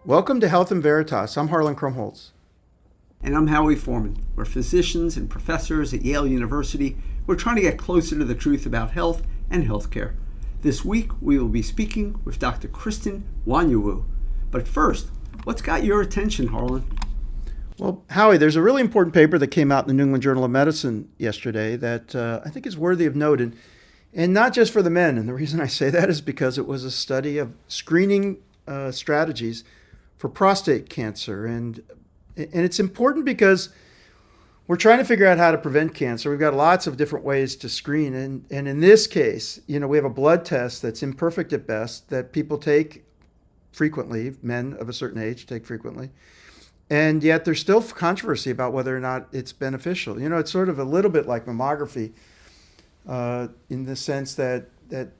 Welcome to Health in Veritas. I'm Harlan Krumholtz. And I'm Howie Foreman. We're physicians and professors at Yale University. We're trying to get closer to the truth about health and healthcare. This week, we will be speaking with Dr. Kristen Nwanyanwu. But first, what's got your attention, Harlan? Well, Howie, there's a really important paper that came out in the New England Journal of Medicine yesterday that I think is worthy of note, and not just for the men. And the reason I say that is because it was a study of screening strategies for prostate cancer. And it's important because we're trying to figure out how to prevent cancer. We've got lots of different ways to screen. And in this case, we have a blood test that's imperfect at best that people take frequently, men of a certain age take frequently. And yet there's still controversy about whether or not it's beneficial. It's sort of a little bit like mammography in the sense that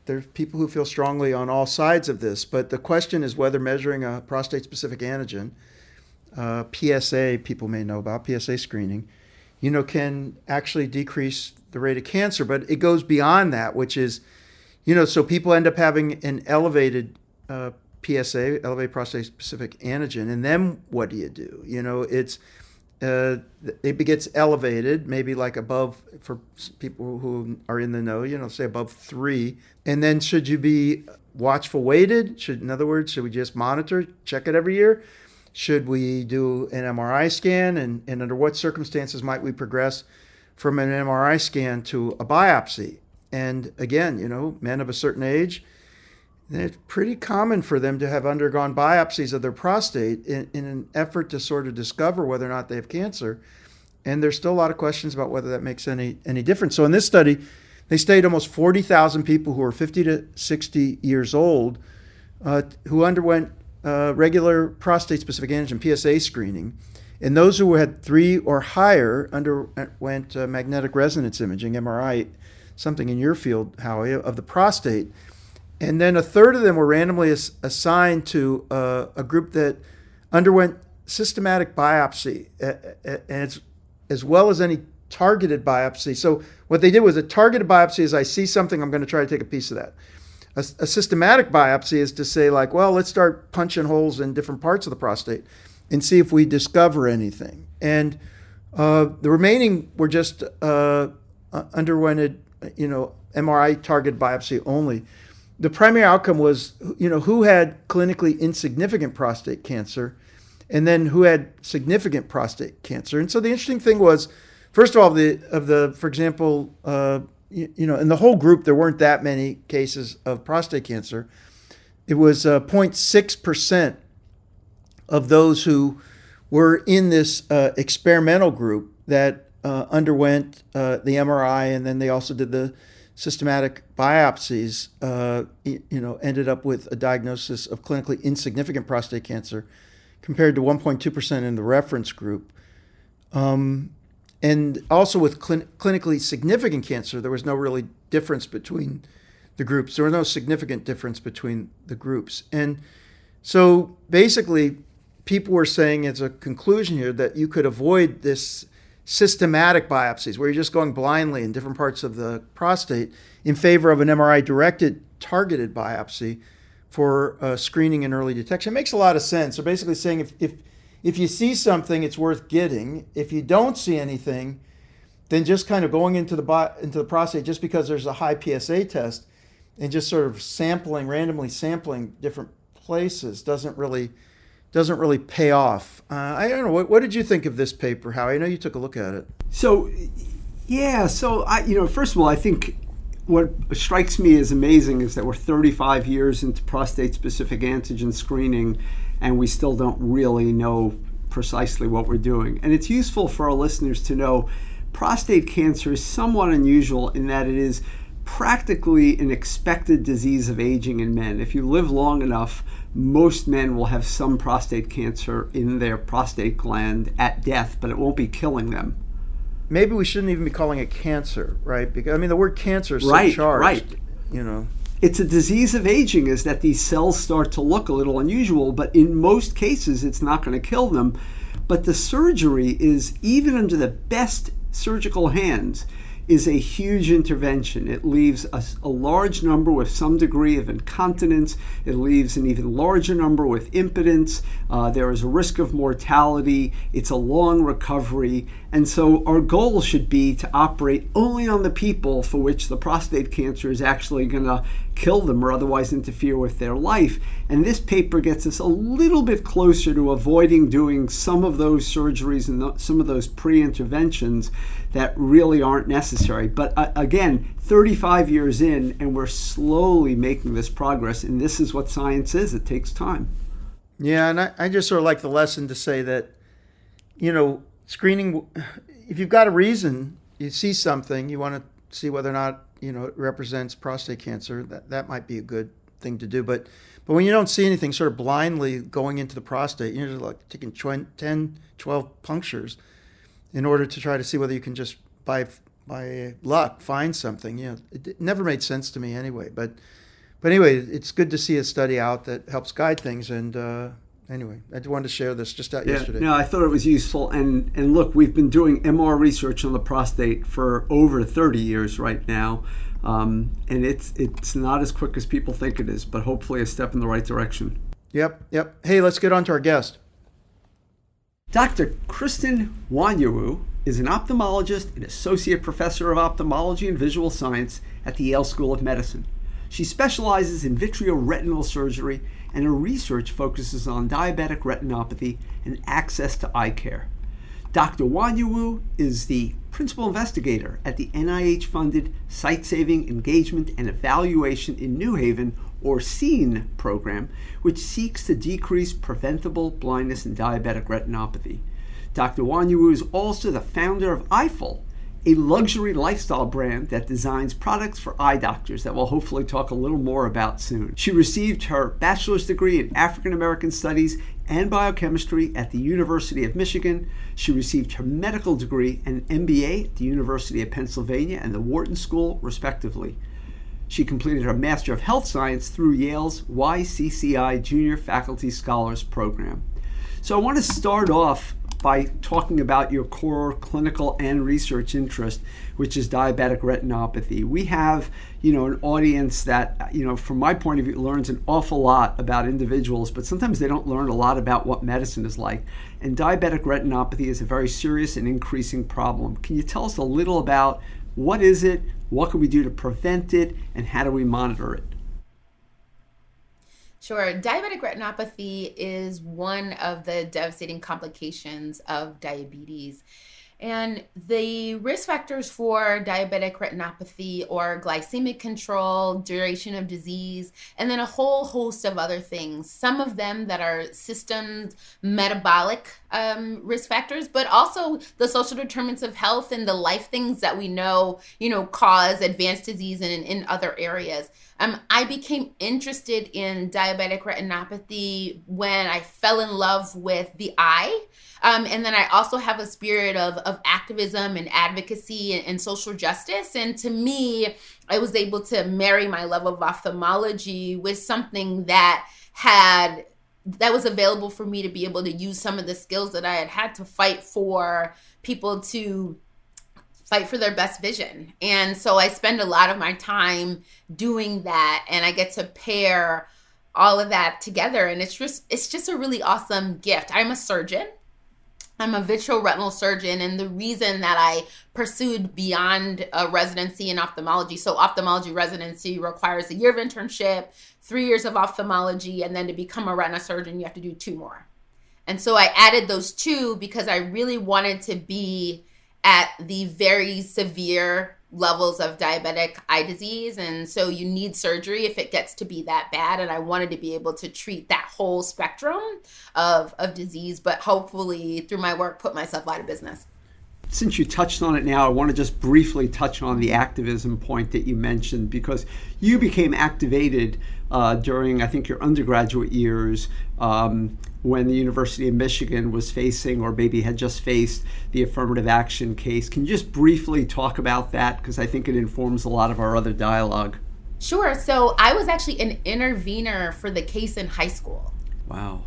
there's people who feel strongly on all sides of this. But the question is whether measuring a prostate-specific antigen, PSA, people may know about, PSA screening, can actually decrease the rate of cancer. But it goes beyond that, which is, so people end up having an elevated PSA, elevated prostate-specific antigen, and then what do you do? It gets elevated, maybe like above, for people who are in the know, say above 3. And then should you be watchful waited? In other words, should we just monitor, check it every year? Should we do an MRI scan? And under what circumstances might we progress from an MRI scan to a biopsy? And again, men of a certain age, it's pretty common for them to have undergone biopsies of their prostate in an effort to sort of discover whether or not they have cancer. And there's still a lot of questions about whether that makes any difference. So in this study, they studied almost 40,000 people who were 50 to 60 years old who underwent regular prostate-specific antigen, PSA screening. And those who had 3 or higher underwent magnetic resonance imaging, MRI, something in your field, Howie, of the prostate. And then a third of them were randomly assigned to a group that underwent systematic biopsy, as well as any targeted biopsy. So what they did was a targeted biopsy is I see something, I'm going to try to take a piece of that. A systematic biopsy is to say let's start punching holes in different parts of the prostate and see if we discover anything. And the remaining were just underwent MRI targeted biopsy only. The primary outcome was, who had clinically insignificant prostate cancer and then who had significant prostate cancer. And so the interesting thing was, first of all, for example, in the whole group, there weren't that many cases of prostate cancer. It was 0.6% of those who were in this experimental group that underwent the MRI, and then they also did the systematic biopsies, ended up with a diagnosis of clinically insignificant prostate cancer compared to 1.2% in the reference group. And also with clinically significant cancer, there was no really difference between the groups. There was no significant difference between the groups. And so basically, people were saying as a conclusion here that you could avoid this systematic biopsies, where you're just going blindly in different parts of the prostate in favor of an MRI-directed targeted biopsy for screening and early detection. It makes a lot of sense. They're basically saying if you see something, it's worth getting. If you don't see anything, then just kind of going into the prostate just because there's a high PSA test and just sort of randomly sampling different places doesn't really pay off. I don't know. What did you think of this paper, Howie? I know you took a look at it. So first of all, I think what strikes me as amazing is that we're 35 years into prostate-specific antigen screening, and we still don't really know precisely what we're doing. And it's useful for our listeners to know prostate cancer is somewhat unusual in that it is practically an expected disease of aging in men. If you live long enough, most men will have some prostate cancer in their prostate gland at death, but it won't be killing them. Maybe we shouldn't even be calling it cancer, right? Because the word cancer is so charged. Right. It's a disease of aging, is that these cells start to look a little unusual, but in most cases, it's not going to kill them. But the surgery is, even under the best surgical hands, is a huge intervention. It leaves a large number with some degree of incontinence. It leaves an even larger number with impotence. There is a risk of mortality. It's a long recovery. And so our goal should be to operate only on the people for which the prostate cancer is actually going to kill them or otherwise interfere with their life. And this paper gets us a little bit closer to avoiding doing some of those surgeries and some of those pre-interventions that really aren't necessary. But again, 35 years in, and we're slowly making this progress. And this is what science is. It takes time. Yeah, and I just sort of like the lesson to say that, screening, if you've got a reason, you see something, you want to see whether or not, it represents prostate cancer, that might be a good thing to do. But when you don't see anything, sort of blindly going into the prostate, you're just like taking 10, 12 punctures in order to try to see whether you can just by luck find something. It never made sense to me anyway. But anyway, it's good to see a study out that helps guide things. And anyway, I wanted to share this just out yesterday. No, I thought it was useful. And look, we've been doing MR research on the prostate for over 30 years right now. And it's not as quick as people think it is, but hopefully a step in the right direction. Yep. Hey, let's get on to our guest. Dr. Kristen Nwanyanwu is an ophthalmologist and associate professor of ophthalmology and visual science at the Yale School of Medicine. She specializes in vitreoretinal surgery, and her research focuses on diabetic retinopathy and access to eye care. Dr. Nwanyanwu is the principal investigator at the NIH-funded Sight-Saving Engagement and Evaluation in New Haven, or SEEN program, which seeks to decrease preventable blindness in diabetic retinopathy. Dr. Nwanyanwu is also the founder of Eyeful, a luxury lifestyle brand that designs products for eye doctors that we'll hopefully talk a little more about soon. She received her bachelor's degree in African American Studies and Biochemistry at the University of Michigan. She received her medical degree and MBA at the University of Pennsylvania and the Wharton School, respectively. She completed her Master of Health Science through Yale's YCCI Junior Faculty Scholars Program. So I want to start off by talking about your core clinical and research interest, which is diabetic retinopathy. We have, an audience that, from my point of view, learns an awful lot about individuals, but sometimes they don't learn a lot about what medicine is like. And diabetic retinopathy is a very serious and increasing problem. Can you tell us a little about what is it, what can we do to prevent it, and how do we monitor it? Sure. Diabetic retinopathy is one of the devastating complications of diabetes. And the risk factors for diabetic retinopathy are glycemic control, duration of disease, and then a whole host of other things. Some of them that are systems metabolic risk factors, but also the social determinants of health and the life things that we know, cause advanced disease in other areas. I became interested in diabetic retinopathy when I fell in love with the eye. And then I also have a spirit of activism and advocacy and social justice. And to me, I was able to marry my love of ophthalmology with something that was available for me to be able to use some of the skills that I had to fight for people to fight for their best vision. And so I spend a lot of my time doing that, and I get to pair all of that together. And it's just a really awesome gift. I'm a surgeon. I'm a vitreoretinal surgeon, and the reason that I pursued beyond a residency in ophthalmology, so ophthalmology residency requires a year of internship, 3 years of ophthalmology, and then to become a retina surgeon, you have to do 2 more. And so I added those 2 because I really wanted to be at the very severe levels of diabetic eye disease. And so you need surgery if it gets to be that bad. And I wanted to be able to treat that whole spectrum of disease, but hopefully through my work, put myself out of business. Since you touched on it now, I want to just briefly touch on the activism point that you mentioned, because you became activated during, I think, your undergraduate years when the University of Michigan was facing, or maybe had just faced, the affirmative action case. Can you just briefly talk about that? Because I think it informs a lot of our other dialogue. Sure. So I was actually an intervener for the case in high school. Wow.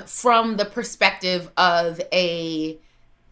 From the perspective of an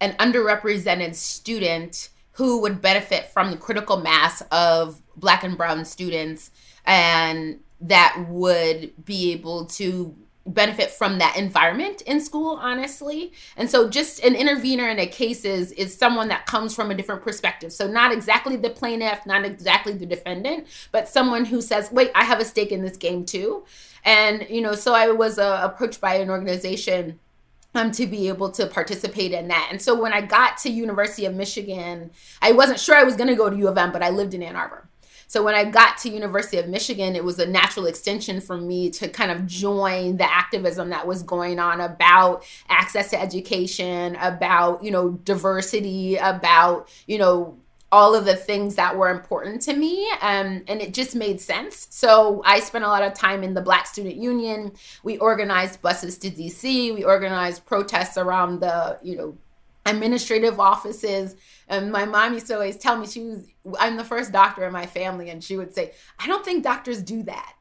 underrepresented student who would benefit from the critical mass of Black and brown students, and that would be able to benefit from that environment in school, honestly. And so just an intervener in a case is someone that comes from a different perspective. So not exactly the plaintiff, not exactly the defendant, but someone who says, wait, I have a stake in this game too. And, so I was approached by an organization to be able to participate in that. And so when I got to University of Michigan, I wasn't sure I was going to go to U of M, but I lived in Ann Arbor. So when I got to University of Michigan, it was a natural extension for me to kind of join the activism that was going on about access to education, about, diversity, about, all of the things that were important to me. And it just made sense. So I spent a lot of time in the Black Student Union. We organized buses to DC. We organized protests around the, administrative offices. And my mom used to always tell me I'm the first doctor in my family. And she would say, I don't think doctors do that.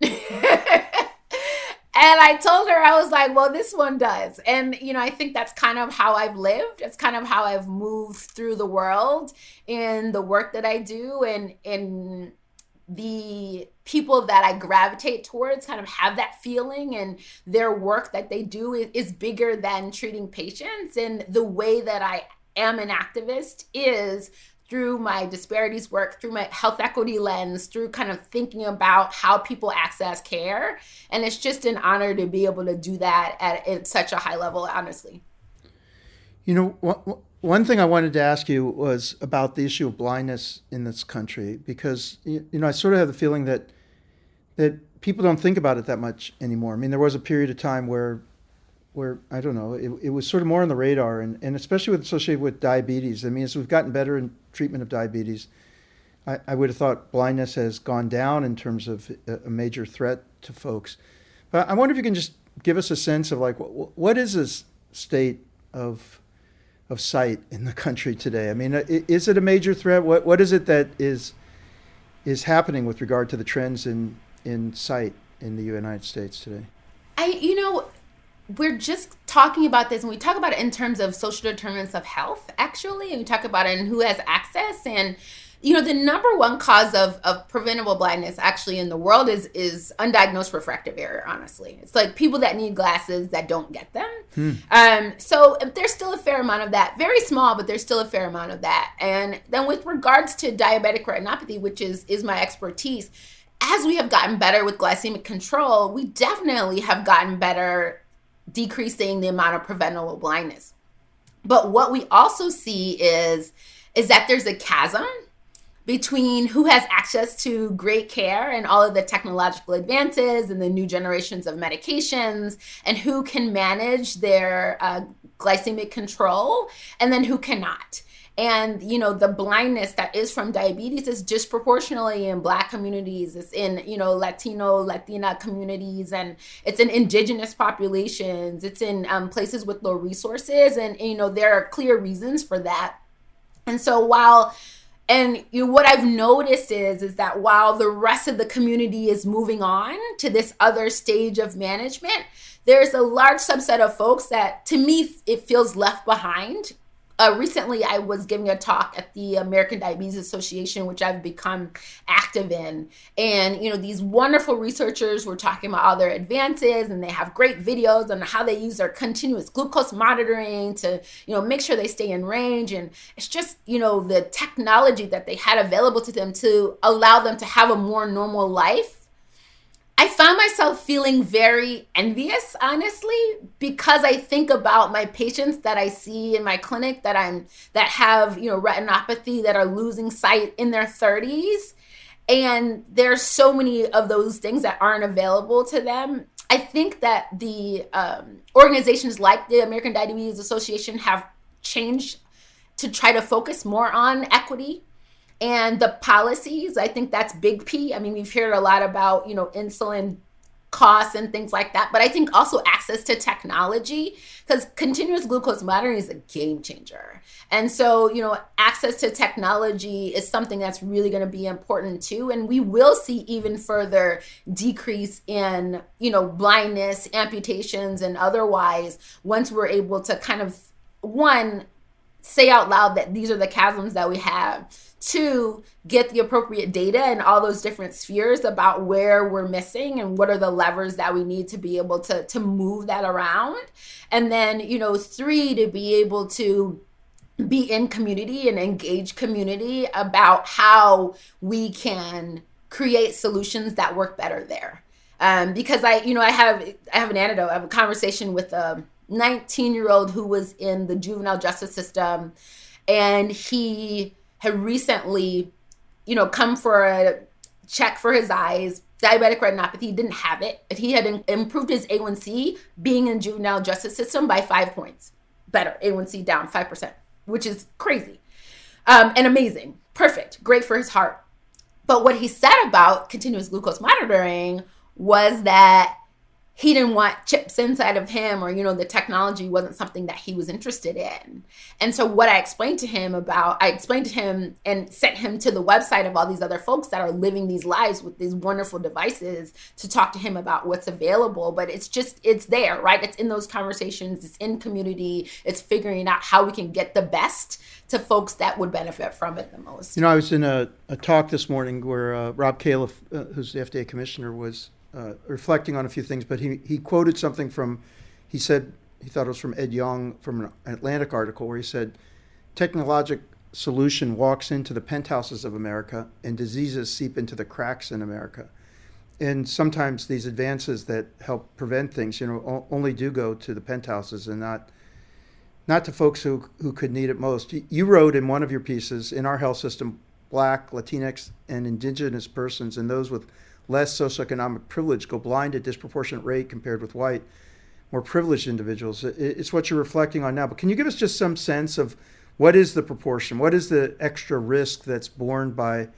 And I told her, I was like, well, this one does. And, I think that's kind of how I've lived. It's kind of how I've moved through the world in the work that I do, and in the people that I gravitate towards kind of have that feeling, and their work that they do is bigger than treating patients. And the way that I am an activist is through my disparities work, through my health equity lens, through kind of thinking about how people access care. And it's just an honor to be able to do that at such a high level, honestly. One thing I wanted to ask you was about the issue of blindness in this country, because, I sort of have the feeling that people don't think about it that much anymore. I mean, there was a period of time where I don't know, it was sort of more on the radar, and especially associated with diabetes. I mean, as we've gotten better in treatment of diabetes, I would have thought blindness has gone down in terms of a major threat to folks. But I wonder if you can just give us a sense of what is this state of sight in the country today? I mean, is it a major threat? What is it that is happening with regard to the trends in sight in the United States today? We're just talking about this, and we talk about it in terms of social determinants of health, actually, and we talk about it in who has access. And, the number one cause of preventable blindness actually in the world is undiagnosed refractive error, honestly. It's like people that need glasses that don't get them. So there's still a fair amount of that. Very small, but there's still a fair amount of that. And then with regards to diabetic retinopathy, which is my expertise, as we have gotten better with glycemic control, we definitely have gotten better decreasing the amount of preventable blindness. But what we also see is that there's a chasm between who has access to great care and all of the technological advances and the new generations of medications, and who can manage their glycemic control, and then who cannot. And, the blindness that is from diabetes is disproportionately in Black communities. It's in, Latina communities, and it's in indigenous populations. It's in places with low resources. And, there are clear reasons for that. And so what I've noticed is that while the rest of the community is moving on to this other stage of management, there's a large subset of folks that, to me, it feels left behind. Recently, I was giving a talk at the American Diabetes Association, which I've become active in. And, these wonderful researchers were talking about all their advances, and they have great videos on how they use their continuous glucose monitoring to, make sure they stay in range. And it's just, the technology that they had available to them to allow them to have a more normal life. I found myself feeling very envious, honestly, because I think about my patients that I see in my clinic that have, retinopathy, that are losing sight in their 30s. And there's so many of those things that aren't available to them. I think that the organizations like the American Diabetes Association have changed to try to focus more on equity. And the policies, I think that's big P. I mean, we've heard a lot about, insulin costs and things like that. But I think also access to technology, because continuous glucose monitoring is a game changer. And so, access to technology is something that's really going to be important too. And we will see even further decrease in, blindness, amputations, and otherwise, once we're able to kind of, say out loud that these are the chasms that we have, to get the appropriate data in all those different spheres about where we're missing and what are the levers that we need to be able to move that around. And then, 3, to be able to be in community and engage community about how we can create solutions that work better there. Because I have an anecdote. I have a conversation with a 19-year-old who was in the juvenile justice system, and he had recently, come for a check for his eyes, diabetic retinopathy. He didn't have it. He had improved his A1C being in juvenile justice system by 5 points. Better, A1C down 5%, which is crazy and amazing. Perfect, great for his heart. But what he said about continuous glucose monitoring was that he didn't want chips inside of him, or, the technology wasn't something that he was interested in. And so what I explained to him and sent him to the website of all these other folks that are living these lives with these wonderful devices to talk to him about what's available. But it's there, right? It's in those conversations, it's in community, it's figuring out how we can get the best to folks that would benefit from it the most. I was in a talk this morning where Rob Califf, who's the FDA commissioner, was reflecting on a few things, but he quoted something he said he thought it was from Ed Young from an Atlantic article, where he said, technologic solution walks into the penthouses of America and diseases seep into the cracks in America. And sometimes these advances that help prevent things, only do go to the penthouses and not to folks who could need it most. You wrote in one of your pieces, in our health system, Black, Latinx, and indigenous persons and those with less socioeconomic privilege go blind at disproportionate rate compared with white, more privileged individuals. It's what you're reflecting on now. But can you give us just some sense of what is the proportion? What is the extra risk that's borne by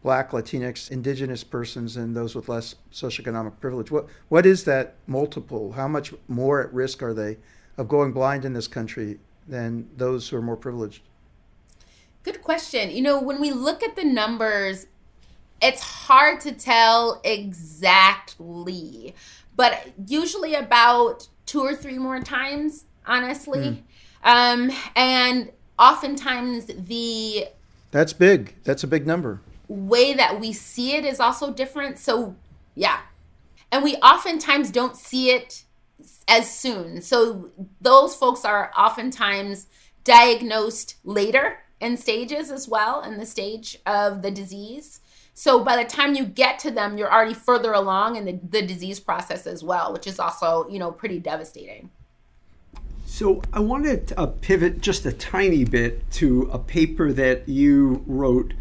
Black, Latinx, indigenous persons, and those with less socioeconomic privilege? What is that multiple? How much more at risk are they of going blind in this country than those who are more privileged? Good question. When we look at the numbers, it's hard to tell exactly, but usually about 2 or 3 more times, honestly. And oftentimes That's big. That's a big number. Way that we see it is also different. So, yeah. And we oftentimes don't see it as soon. So those folks are oftentimes diagnosed later in stages as well, in the stage of the disease. So by the time you get to them, you're already further along in the disease process as well, which is also, pretty devastating. So I wanted to pivot just a tiny bit to a paper that you wrote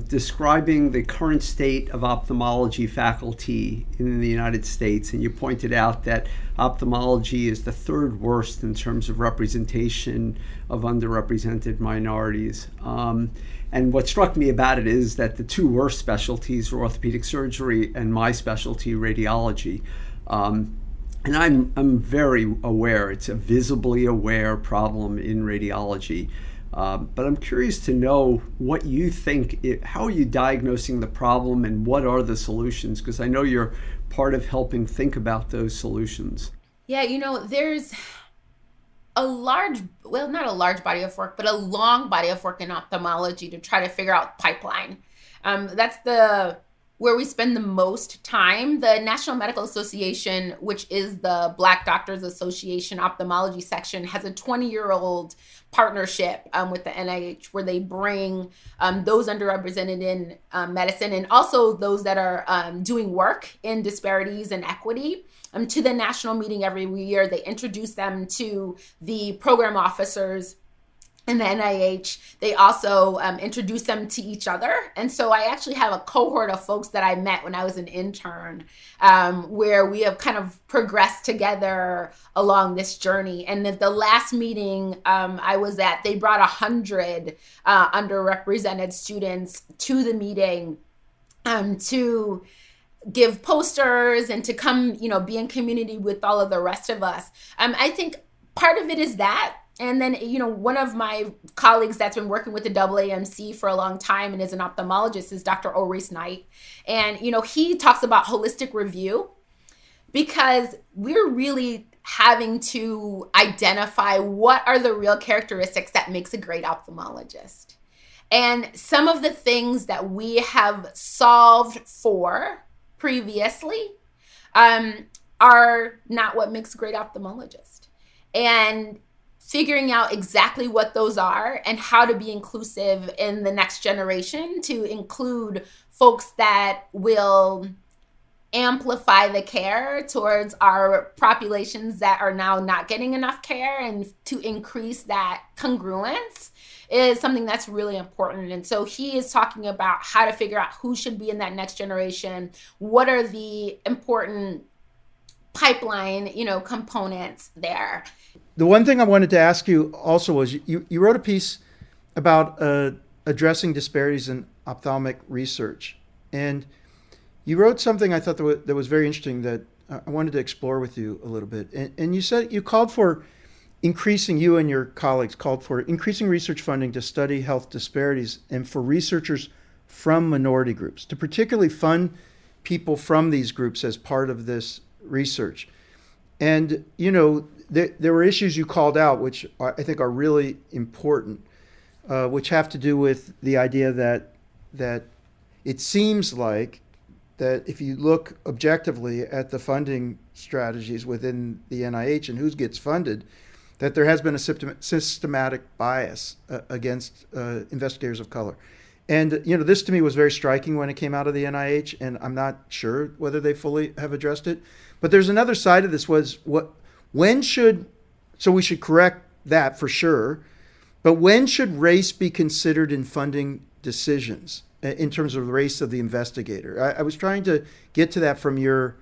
describing the current state of ophthalmology faculty in the United States. And you pointed out that ophthalmology is the 3rd worst in terms of representation of underrepresented minorities. And what struck me about it is that the 2 worst specialties were orthopedic surgery and my specialty, radiology. And I'm very aware it's a visibly aware problem in radiology. But I'm curious to know what you think, how are you diagnosing the problem and what are the solutions? Because I know you're part of helping think about those solutions. Yeah, there's not a large body of work, but a long body of work in ophthalmology to try to figure out pipeline. That's where we spend the most time. The National Medical Association, which is the Black Doctors Association ophthalmology section, has a 20-year-old partnership with the NIH where they bring those underrepresented in medicine and also those that are doing work in disparities and equity to the national meeting every year. They introduce them to the program officers in the NIH. They also introduce them to each other. And so I actually have a cohort of folks that I met when I was an intern where we have kind of progressed together along this journey. And at the last meeting I was at, they brought 100 underrepresented students to the meeting to give posters and to come, be in community with all of the rest of us. I think part of it is that. And then, one of my colleagues that's been working with the AAMC for a long time and is an ophthalmologist is Dr. Ulrich Knight. And, he talks about holistic review because we're really having to identify what are the real characteristics that makes a great ophthalmologist. And some of the things that we have solved for previously are not what makes a great ophthalmologist. And figuring out exactly what those are and how to be inclusive in the next generation to include folks that will amplify the care towards our populations that are now not getting enough care, and to increase that congruence is something that's really important. And so he is talking about how to figure out who should be in that next generation, what are the important pipeline, components there. The one thing I wanted to ask you also was you wrote a piece about addressing disparities in ophthalmic research. And you wrote something I thought that was very interesting that I wanted to explore with you a little bit. And you said you and your colleagues called for increasing research funding to study health disparities and for researchers from minority groups, to particularly fund people from these groups as part of this research. And, there were issues you called out, which I think are really important, which have to do with the idea that it seems like that if you look objectively at the funding strategies within the NIH and who gets funded, that there has been a systematic bias against investigators of color. And, this to me was very striking when it came out of the NIH, and I'm not sure whether they fully have addressed it. But there's another side of this so we should correct that for sure, but when should race be considered in funding decisions in terms of the race of the investigator? I was trying to get to that from your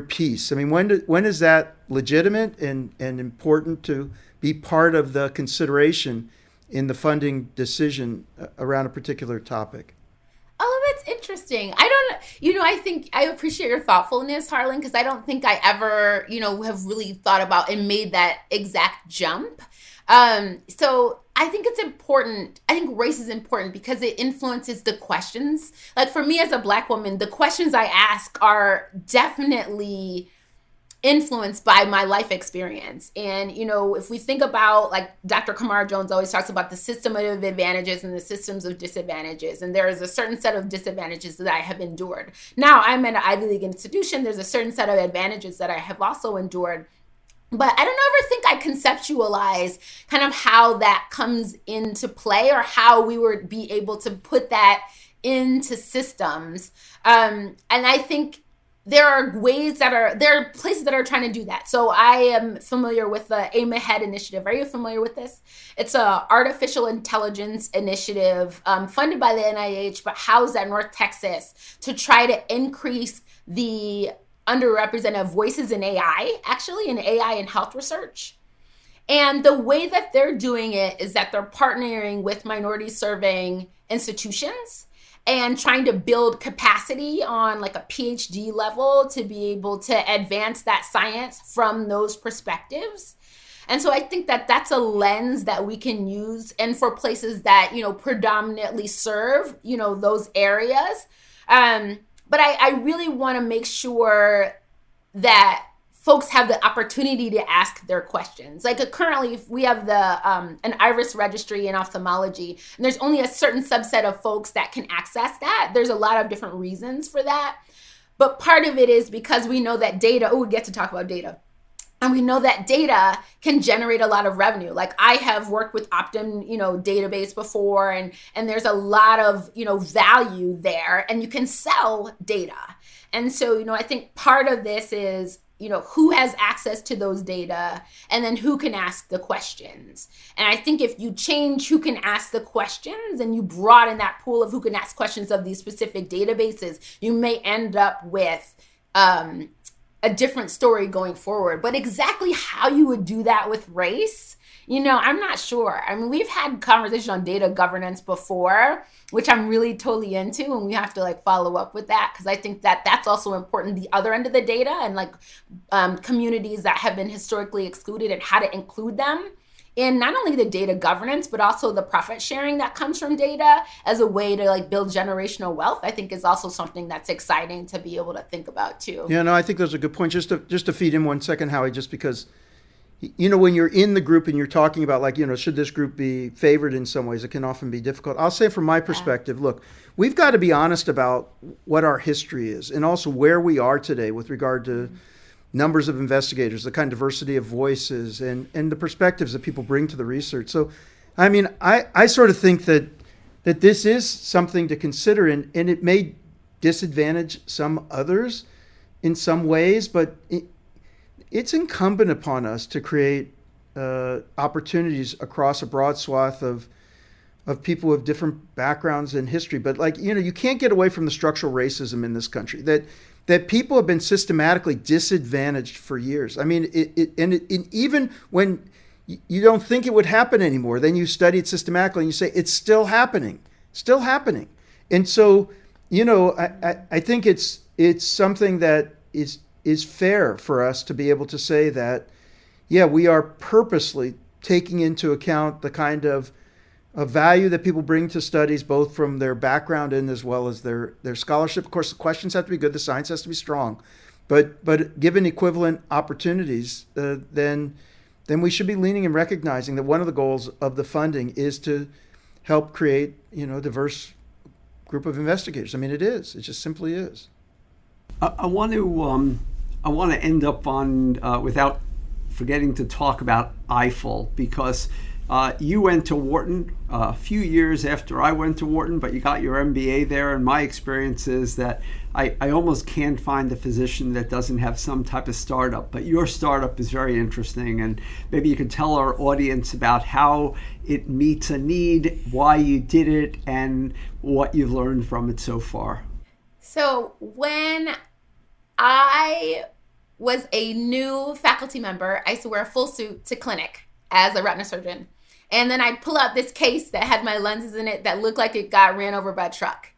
piece. I mean, when is that legitimate and important to be part of the consideration in the funding decision around a particular topic? Oh, that's interesting. I think I appreciate your thoughtfulness, Harlan, because I don't think I ever, have really thought about and made that exact jump. So I think it's important. I think race is important because it influences the questions. Like for me as a Black woman, the questions I ask are definitely influenced by my life experience. And, if we think about, like Dr. Kamara Jones always talks about the system of advantages and the systems of disadvantages. And there is a certain set of disadvantages that I have endured. Now I'm at an Ivy League institution. There's a certain set of advantages that I have also endured. But I don't ever think I conceptualize kind of how that comes into play or how we would be able to put that into systems. And I think there are places that are trying to do that. So I am familiar with the Aim Ahead initiative. Are you familiar with this? It's a artificial intelligence initiative funded by the NIH, but housed at North Texas to try to increase the underrepresented voices in AI, actually in AI and health research. And the way that they're doing it is that they're partnering with minority serving institutions and trying to build capacity on like a PhD level to be able to advance that science from those perspectives. And so I think that that's a lens that we can use, and for places that, predominantly serve, those areas. But I really want to make sure that folks have the opportunity to ask their questions. Like currently we have an IRIS registry in ophthalmology, and there's only a certain subset of folks that can access that. There's a lot of different reasons for that. But part of it is because we know that data, we get to talk about data. And we know that data can generate a lot of revenue. Like I have worked with Optum, database before, and there's a lot of, value there, and you can sell data. And so, I think part of this is, who has access to those data, and then who can ask the questions. And I think if you change who can ask the questions and you broaden that pool of who can ask questions of these specific databases, you may end up with a different story going forward. But exactly how you would do that with race, I'm not sure. I mean, we've had conversations on data governance before, which I'm really totally into, and we have to follow up with that, because I think that that's also important, the other end of the data, and communities that have been historically excluded and how to include them in not only the data governance, but also the profit sharing that comes from data as a way to like build generational wealth, I think is also something that's exciting to be able to think about too. Yeah, no, I think those are good points. Just to feed in 1 second, Howie, just because, when you're in the group and you're talking about like, should this group be favored in some ways, it can often be difficult. I'll say from my perspective, look, we've got to be honest about what our history is and also where we are today with regard to numbers of investigators, the kind of diversity of voices and the perspectives that people bring to the research. So, I mean, I sort of think that this is something to consider and it may disadvantage some others in some ways, but it's incumbent upon us to create opportunities across a broad swath of people with different backgrounds and history. But like, you can't get away from the structural racism in this country that people have been systematically disadvantaged for years. I mean, even when you don't think it would happen anymore, then you study it systematically and you say, it's still happening. And so, I think it's something that is fair for us to be able to say that, yeah, we are purposely taking into account the kind of value that people bring to studies, both from their background and as well as their scholarship. Of course, the questions have to be good, the science has to be strong, but given equivalent opportunities, then we should be leaning and recognizing that one of the goals of the funding is to help create, a diverse group of investigators. I mean, it just simply is. I want to end up on without forgetting to talk about Eiffel, because you went to Wharton a few years after I went to Wharton, but you got your MBA there. And my experience is that I almost can't find a physician that doesn't have some type of startup. But your startup is very interesting. And maybe you could tell our audience about how it meets a need, why you did it, and what you've learned from it so far. So when I was a new faculty member, I used to wear a full suit to clinic as a retina surgeon. And then I'd pull out this case that had my lenses in it that looked like it got ran over by a truck.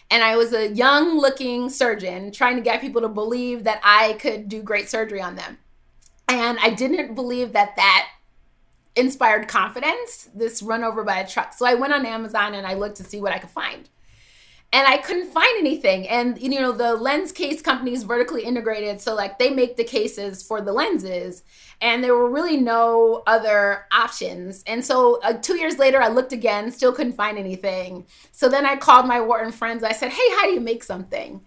And I was a young looking surgeon trying to get people to believe that I could do great surgery on them. And I didn't believe that inspired confidence, this run over by a truck. So I went on Amazon and I looked to see what I could find. And I couldn't find anything. And, the lens case company is vertically integrated. So like they make the cases for the lenses and there were really no other options. And so 2 years later, I looked again, still couldn't find anything. So then I called my Wharton friends. I said, hey, how do you make something?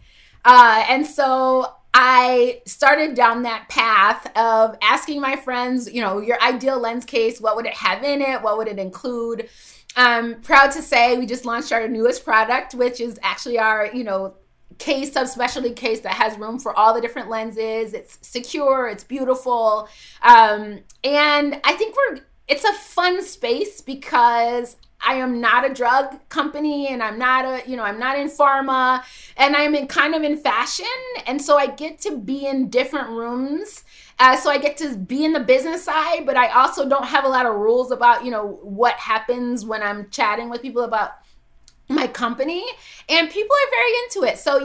And so I started down that path of asking my friends, your ideal lens case, what would it have in it? What would it include? I'm proud to say we just launched our newest product, which is actually our, case, subspecialty case that has room for all the different lenses. It's secure, it's beautiful. And I think it's a fun space because I am not a drug company and I'm not I'm not in pharma and I'm kind of in fashion. And so I get to be in different rooms. So I get to be in the business side, but I also don't have a lot of rules about, what happens when I'm chatting with people about my company, and people are very into it. So,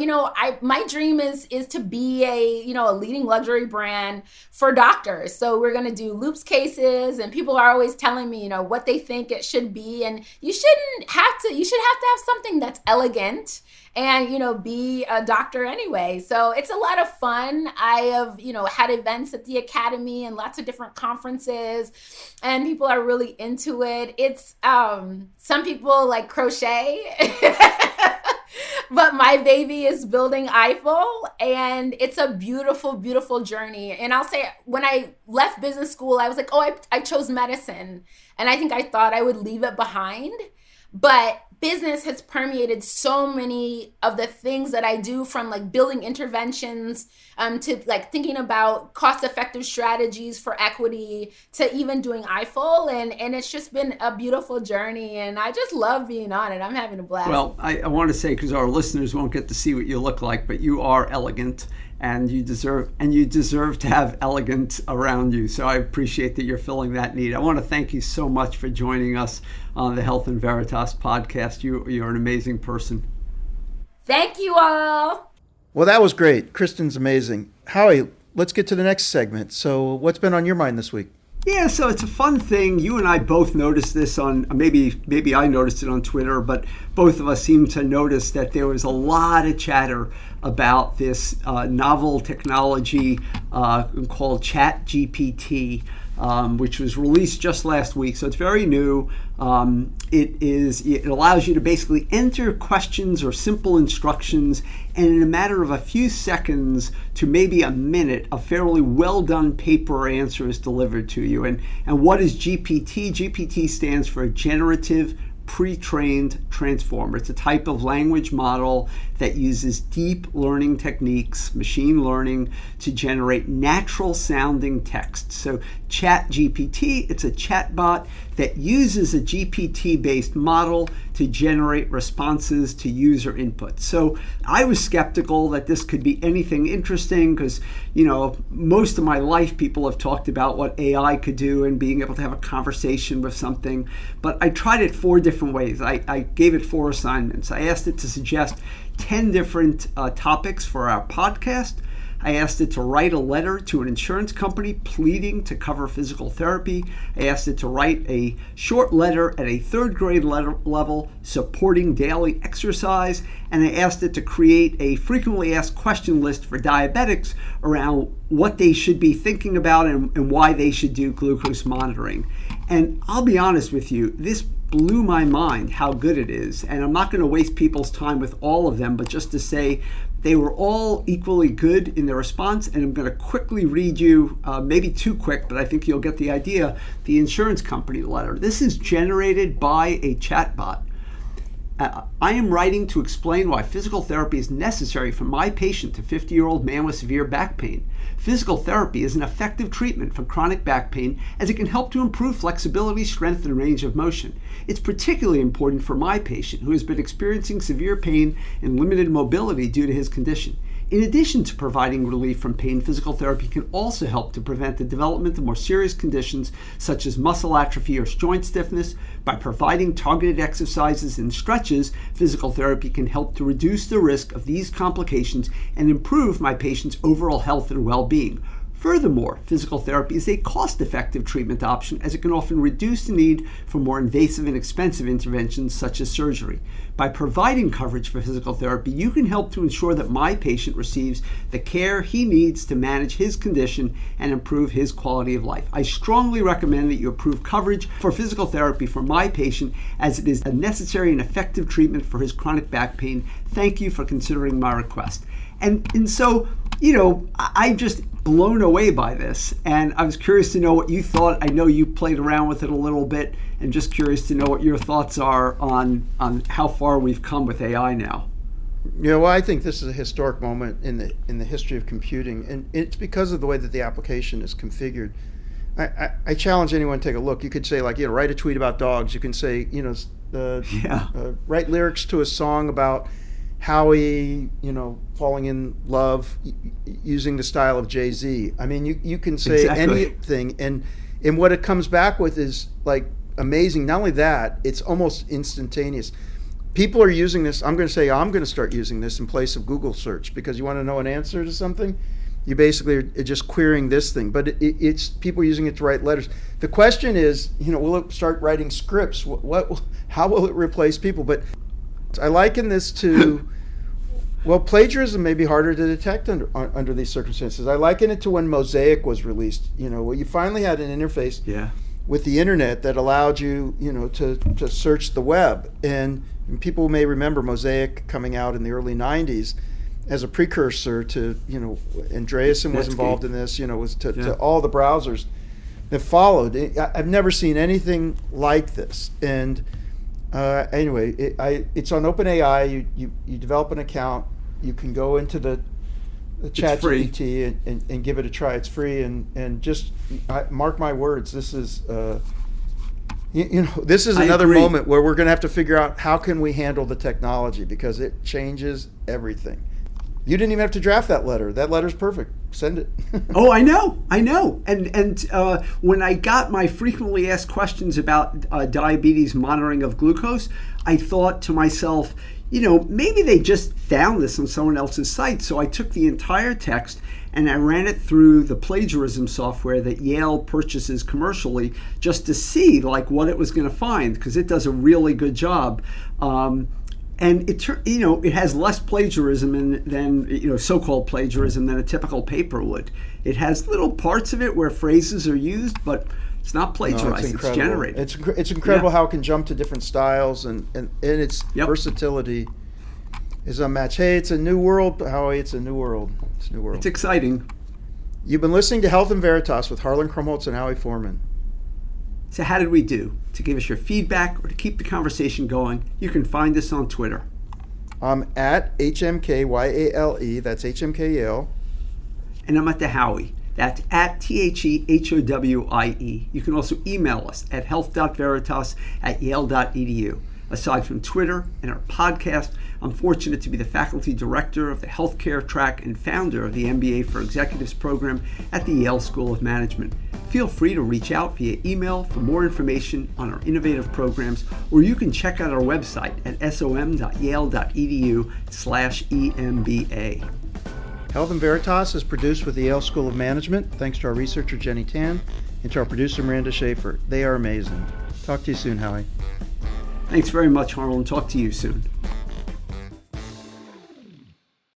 my dream is to be a leading luxury brand for doctors. So we're going to do loops cases, and people are always telling me, what they think it should be. And you should have to have something that's elegant and, be a doctor anyway. So it's a lot of fun. I have, had events at the Academy and lots of different conferences, and people are really into it. It's, some people like crochet, but my baby is building Eiffel, and it's a beautiful, beautiful journey. And I'll say, when I left business school, I was like, I chose medicine. And I think I thought I would leave it behind. But business has permeated so many of the things that I do, from like building interventions to like thinking about cost-effective strategies for equity to even doing Eiffel. And it's just been a beautiful journey, and I just love being on it. I'm having a blast. Well, I want to say, because our listeners won't get to see what you look like, but you are elegant. And you deserve to have elegance around you. So I appreciate that you're filling that need. I want to thank you so much for joining us on the Health and Veritas podcast. You're an amazing person. Thank you all. Well, that was great. Kristen's amazing. Howie, let's get to the next segment. So what's been on your mind this week? Yeah, so it's a fun thing. You and I both noticed this on, maybe I noticed it on Twitter, but both of us seemed to notice that there was a lot of chatter about this novel technology called ChatGPT, which was released just last week. So it's very new. It allows you to basically enter questions or simple instructions, and in a matter of a few seconds to maybe a minute, a fairly well done paper answer is delivered to you. And what is GPT? GPT stands for Generative Pre-trained Transformer. It's a type of language model that uses deep learning techniques, machine learning, to generate natural sounding text. So ChatGPT, it's a chatbot that uses a GPT-based model to generate responses to user input. So I was skeptical that this could be anything interesting because, most of my life people have talked about what AI could do and being able to have a conversation with something. But I tried it 4 different ways. I gave it 4 assignments. I asked it to suggest 10 different topics for our podcast. I asked it to write a letter to an insurance company pleading to cover physical therapy. I asked it to write a short letter at a 3rd grade level supporting daily exercise. And I asked it to create a frequently asked question list for diabetics around what they should be thinking about and why they should do glucose monitoring. And I'll be honest with you, this blew my mind how good it is. And I'm not going to waste people's time with all of them, but just to say they were all equally good in their response. And I'm going to quickly read you, maybe too quick, but I think you'll get the idea, the insurance company letter. This is generated by a chatbot. I am writing to explain why physical therapy is necessary for my patient, a 50-year-old man with severe back pain. Physical therapy is an effective treatment for chronic back pain as it can help to improve flexibility, strength, and range of motion. It's particularly important for my patient who has been experiencing severe pain and limited mobility due to his condition. In addition to providing relief from pain, physical therapy can also help to prevent the development of more serious conditions such as muscle atrophy or joint stiffness. By providing targeted exercises and stretches, physical therapy can help to reduce the risk of these complications and improve my patient's overall health and well-being. Furthermore, physical therapy is a cost-effective treatment option as it can often reduce the need for more invasive and expensive interventions such as surgery. By providing coverage for physical therapy, you can help to ensure that my patient receives the care he needs to manage his condition and improve his quality of life. I strongly recommend that you approve coverage for physical therapy for my patient as it is a necessary and effective treatment for his chronic back pain. Thank you for considering my request. And so, I'm just blown away by this, and I was curious to know what you thought. I know you played around with it a little bit, and just curious to know what your thoughts are on how far we've come with AI now. Well, I think this is a historic moment in the history of computing, and it's because of the way that the application is configured. I challenge anyone to take a look. You could say, write a tweet about dogs. You can say, write lyrics to a song about Howie, falling in love using the style of Jay-Z. I mean, you can say anything, and what it comes back with is amazing. Not only that, it's almost instantaneous. People are using this. I'm going to say I'm going to start using this in place of Google search, because you want to know an answer to something, you basically are just querying this thing. But it's people using it to write letters. The question is, will it start writing scripts? How will it replace people? But I liken this to, plagiarism may be harder to detect under these circumstances. I liken it to when Mosaic was released. Where you finally had an interface with the internet that allowed you, to search the web. And people may remember Mosaic coming out in the early 90s as a precursor to, Andreessen was involved in this, was to all the browsers that followed. I've never seen anything like this. And anyway, it's on OpenAI. You develop an account. You can go into the ChatGPT and give it a try. It's free, and just mark my words. This is this is another moment where we're going to have to figure out how can we handle the technology, because it changes everything. You didn't even have to draft that letter. That letter's perfect. Send it. Oh, I know. And when I got my frequently asked questions about diabetes monitoring of glucose, I thought to myself, maybe they just found this on someone else's site. So I took the entire text and I ran it through the plagiarism software that Yale purchases commercially just to see like what it was going to find, because it does a really good job. And it has less plagiarism than so-called plagiarism than a typical paper would. It has little parts of it where phrases are used, but it's not plagiarized. It's generated. It's incredible how it can jump to different styles, and its versatility is unmatched. Hey, it's a new world, Howie. It's a new world. It's a new world. It's exciting. You've been listening to Health and Veritas with Harlan Krumholtz and Howie Foreman. So how did we do? To give us your feedback or to keep the conversation going, you can find us on Twitter. I'm at HMKYALE. That's HMK Yale. And I'm at the Howie. That's at THEHOWIE. You can also email us at health.veritas@yale.edu. Aside from Twitter and our podcast, I'm fortunate to be the faculty director of the healthcare track and founder of the MBA for Executives program at the Yale School of Management. Feel free to reach out via email for more information on our innovative programs, or you can check out our website at som.yale.edu/EMBA. Health and Veritas is produced with the Yale School of Management, thanks to our researcher Jenny Tan and to our producer Miranda Schaefer. They are amazing. Talk to you soon, Howie. Thanks very much, Harlan. Talk to you soon.